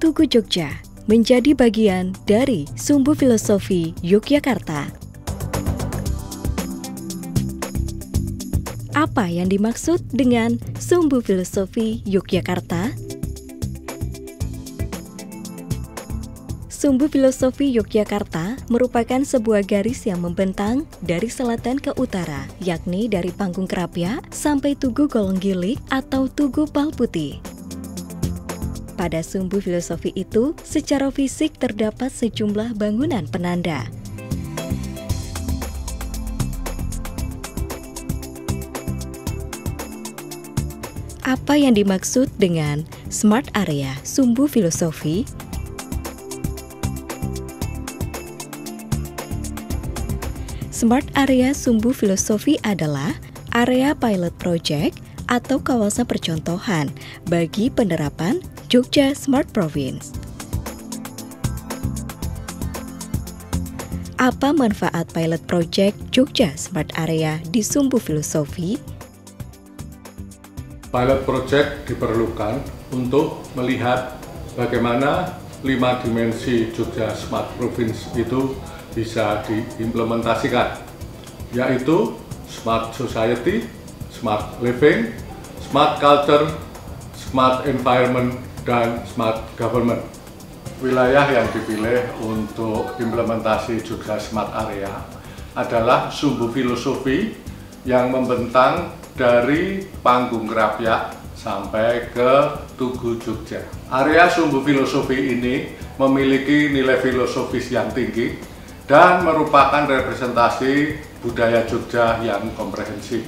Tugu Jogja menjadi bagian dari Sumbu Filosofi Yogyakarta. Apa yang dimaksud dengan Sumbu Filosofi Yogyakarta? Sumbu Filosofi Yogyakarta merupakan sebuah garis yang membentang dari selatan ke utara, yakni dari Panggung Krapya sampai Tugu Golonggilik atau Tugu Palputih. Pada Sumbu Filosofi itu, secara fisik terdapat sejumlah bangunan penanda. Apa yang dimaksud dengan Smart Area Sumbu Filosofi? Smart Area Sumbu Filosofi adalah area pilot project atau kawasan percontohan bagi penerapan Jogja Smart Province. Apa manfaat pilot project Jogja Smart Area di Sumbu Filosofi? Pilot project diperlukan untuk melihat bagaimana 5 dimensi Jogja Smart Province itu bisa diimplementasikan, yaitu Smart Society, Smart Living, Smart Culture, Smart Environment, dan Smart Government. Wilayah yang dipilih untuk implementasi Jogja Smart Area adalah Sumbu Filosofi yang membentang dari Panggung Krapya sampai ke Tugu Jogja. Area Sumbu Filosofi ini memiliki nilai filosofis yang tinggi dan merupakan representasi budaya Jogja yang komprehensif.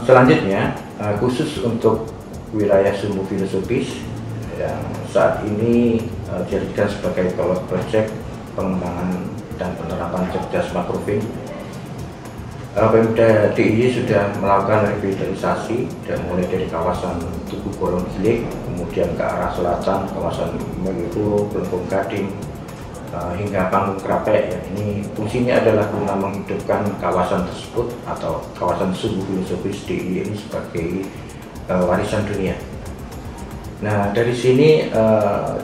Selanjutnya, khusus untuk wilayah Sumbu Filosofis yang saat ini dijadikan sebagai pilot project pengembangan dan penerapan Jogja Smart Province, Pemda DIY sudah melakukan revitalisasi dan mulai dari kawasan Tugu Golonggilik, kemudian ke arah selatan kawasan Malioboro, Kelungkung Gading, hingga Panggung Krapya. Ini fungsinya adalah guna menghidupkan kawasan tersebut atau kawasan Sumbu Filosofis DIY ini sebagai warisan dunia. Nah, dari sini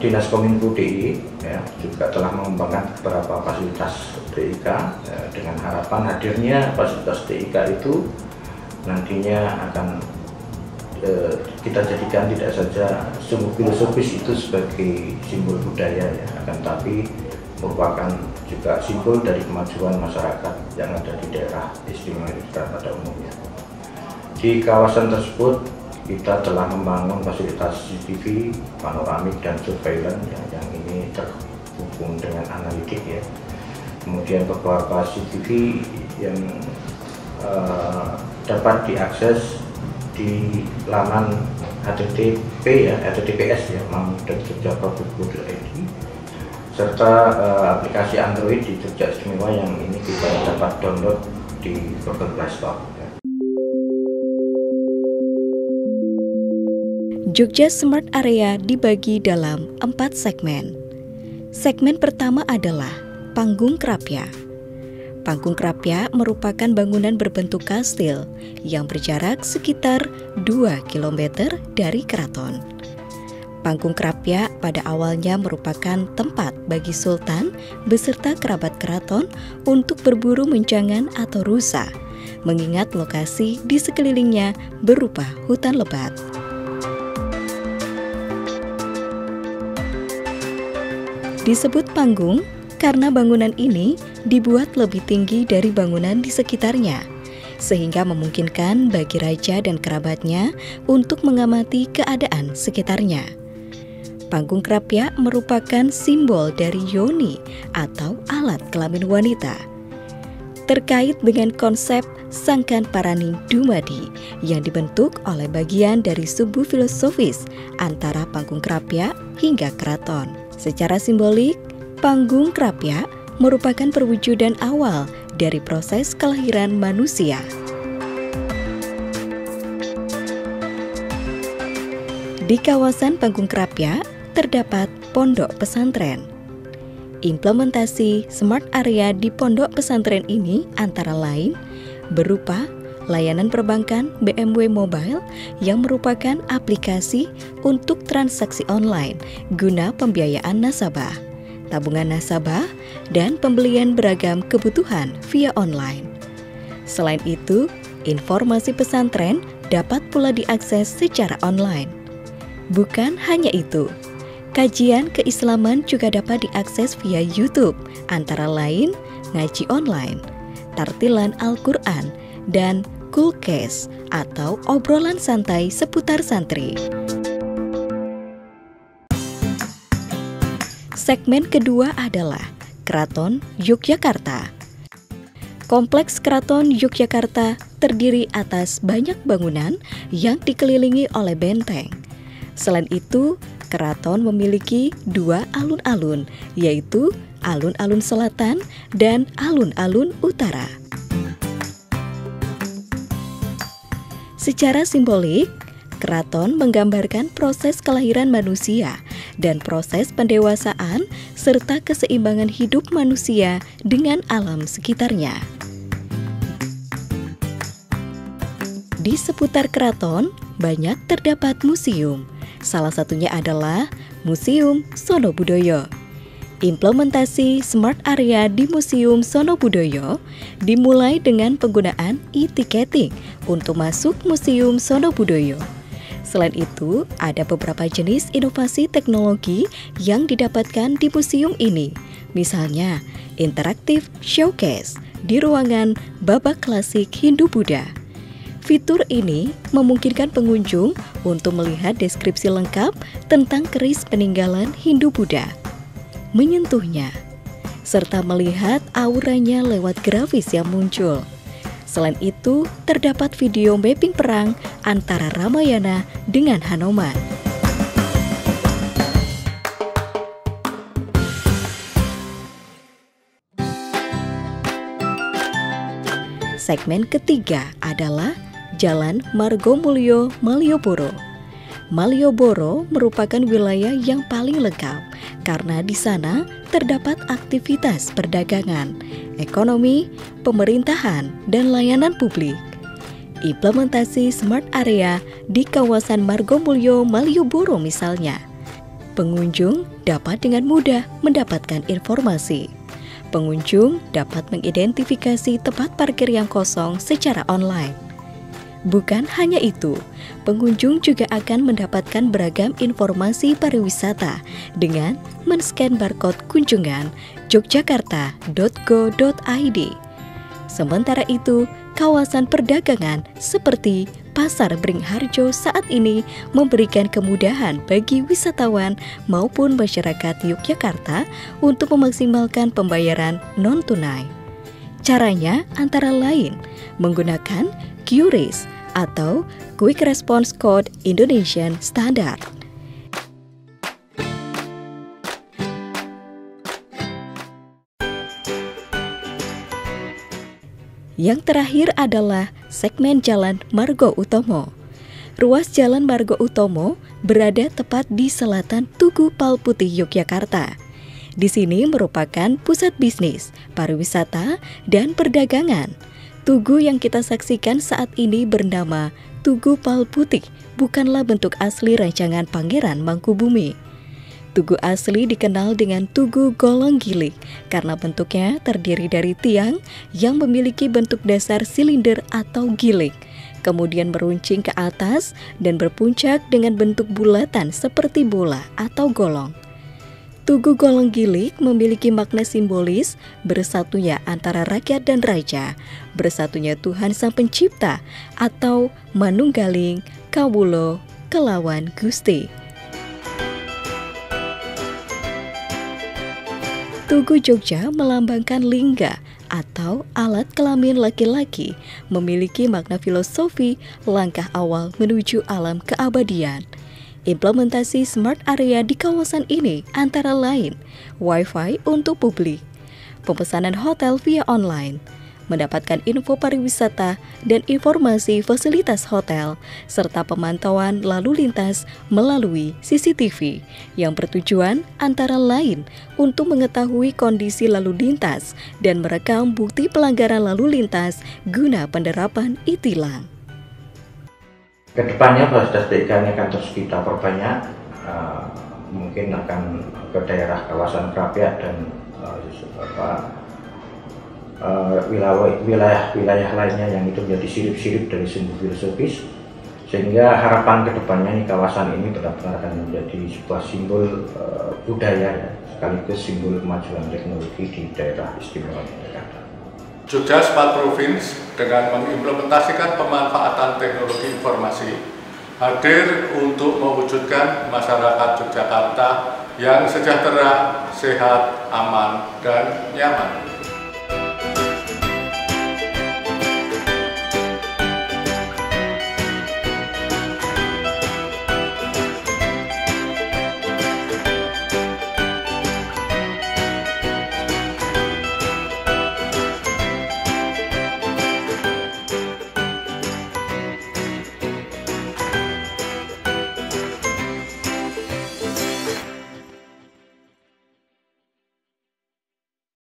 Dinas Kominfo DIY juga telah mengembangkan beberapa fasilitas TIK dengan harapan hadirnya fasilitas TIK itu nantinya akan kita jadikan tidak saja Sumbu Filosofis itu sebagai simbol budaya ya, akan tapi merupakan juga simbol dari kemajuan masyarakat yang ada di daerah istimewa Yogyakarta pada umumnya. Di kawasan tersebut kita telah membangun fasilitas CCTV, panoramik, dan surveillance yang ini terhubung dengan analitik ya. Kemudian beberapa CCTV yang dapat diakses di laman HTTP ya, HTTPS ya, mam.jogja.go.id, serta aplikasi Android di Jogja Istimewa yang ini kita dapat download di Google Play Store. Jogja Smart Area dibagi dalam 4 segmen. Segmen pertama adalah Panggung Krapya. Panggung Krapya merupakan bangunan berbentuk kastil yang berjarak sekitar 2 km dari keraton. Panggung Krapya pada awalnya merupakan tempat bagi sultan beserta kerabat keraton untuk berburu menjangan atau rusa, mengingat lokasi di sekelilingnya berupa hutan lebat. Disebut panggung karena bangunan ini dibuat lebih tinggi dari bangunan di sekitarnya, sehingga memungkinkan bagi raja dan kerabatnya untuk mengamati keadaan sekitarnya. Panggung Krapya merupakan simbol dari yoni atau alat kelamin wanita. Terkait dengan konsep Sangkan Paraning Dumadi yang dibentuk oleh bagian dari Sumbu Filosofis antara Panggung Krapya hingga keraton. Secara simbolik, Panggung Krapya merupakan perwujudan awal dari proses kelahiran manusia. Di kawasan Panggung Krapya terdapat pondok pesantren. Implementasi Smart Area di pondok pesantren ini antara lain berupa layanan perbankan BMW Mobile yang merupakan aplikasi untuk transaksi online guna pembiayaan nasabah, tabungan nasabah, dan pembelian beragam kebutuhan via online. Selain itu, informasi pesantren dapat pula diakses secara online. Bukan hanya itu, kajian keislaman juga dapat diakses via YouTube, antara lain ngaji online, tartilan Al-Quran, dan Coolcast atau obrolan santai seputar santri. Segmen kedua adalah Keraton Yogyakarta. Kompleks Keraton Yogyakarta terdiri atas banyak bangunan yang dikelilingi oleh benteng. Selain itu, keraton memiliki 2 alun-alun, yaitu alun-alun selatan dan alun-alun utara. Secara simbolik, keraton menggambarkan proses kelahiran manusia dan proses pendewasaan serta keseimbangan hidup manusia dengan alam sekitarnya. Di seputar keraton, banyak terdapat museum. Salah satunya adalah Museum Sono Budoyo. Implementasi Smart Area di Museum Sono Budoyo dimulai dengan penggunaan e-ticketing untuk masuk Museum Sono Budoyo. Selain itu, ada beberapa jenis inovasi teknologi yang didapatkan di museum ini. Misalnya, interaktif showcase di ruangan babak klasik Hindu-Buddha. Fitur ini memungkinkan pengunjung untuk melihat deskripsi lengkap tentang keris peninggalan Hindu-Buddha, menyentuhnya, serta melihat auranya lewat grafis yang muncul. Selain itu, terdapat video mapping perang antara Ramayana dengan Hanuman. Segmen ketiga adalah Jalan Margomulyo Malioboro. Malioboro merupakan wilayah yang paling lengkap karena di sana terdapat aktivitas perdagangan, ekonomi, pemerintahan, dan layanan publik. Implementasi Smart Area di kawasan Margomulyo Malioboro misalnya, pengunjung dapat dengan mudah mendapatkan informasi. Pengunjung dapat mengidentifikasi tempat parkir yang kosong secara online. Bukan hanya itu, pengunjung juga akan mendapatkan beragam informasi pariwisata dengan men-scan barcode kunjungan yogyakarta.go.id. Sementara itu, kawasan perdagangan seperti Pasar Beringharjo saat ini memberikan kemudahan bagi wisatawan maupun masyarakat Yogyakarta untuk memaksimalkan pembayaran non-tunai. Caranya antara lain menggunakan QRIS atau Quick Response Code Indonesian Standard. Yang terakhir adalah segmen Jalan Margo Utomo. Ruas Jalan Margo Utomo berada tepat di selatan Tugu Palputih Yogyakarta. Di sini merupakan pusat bisnis, pariwisata, dan perdagangan. Tugu yang kita saksikan saat ini bernama Tugu Palputih, bukanlah bentuk asli rancangan Pangeran Mangkubumi. Tugu asli dikenal dengan Tugu Golong Gilik karena bentuknya terdiri dari tiang yang memiliki bentuk dasar silinder atau gilik, kemudian meruncing ke atas dan berpuncak dengan bentuk bulatan seperti bola atau golong. Tugu Golong Gilik memiliki makna simbolis bersatunya antara rakyat dan raja, bersatunya Tuhan Sang Pencipta, atau manunggaling kawulo kelawan Gusti. Tugu Jogja melambangkan lingga atau alat kelamin laki-laki, memiliki makna filosofi langkah awal menuju alam keabadian. Implementasi Smart Area di kawasan ini antara lain Wi-Fi untuk publik, pemesanan hotel via online, mendapatkan info pariwisata dan informasi fasilitas hotel, serta pemantauan lalu lintas melalui CCTV yang bertujuan antara lain untuk mengetahui kondisi lalu lintas dan merekam bukti pelanggaran lalu lintas guna penerapan e-tilang. Kedepannya fasilitas TIK ini akan terus kita perbanyak, mungkin akan ke daerah kawasan Kerapiak dan wilayah lainnya yang itu menjadi sirip-sirip dari simbol filosofis, sehingga harapan kedepannya kawasan ini benar-benar akan menjadi sebuah simbol budaya, sekaligus simbol kemajuan teknologi di daerah istimewa Yogyakarta. Jogja Smart Province dengan mengimplementasikan pemanfaatan teknologi informasi hadir untuk mewujudkan masyarakat Yogyakarta yang sejahtera, sehat, aman, dan nyaman.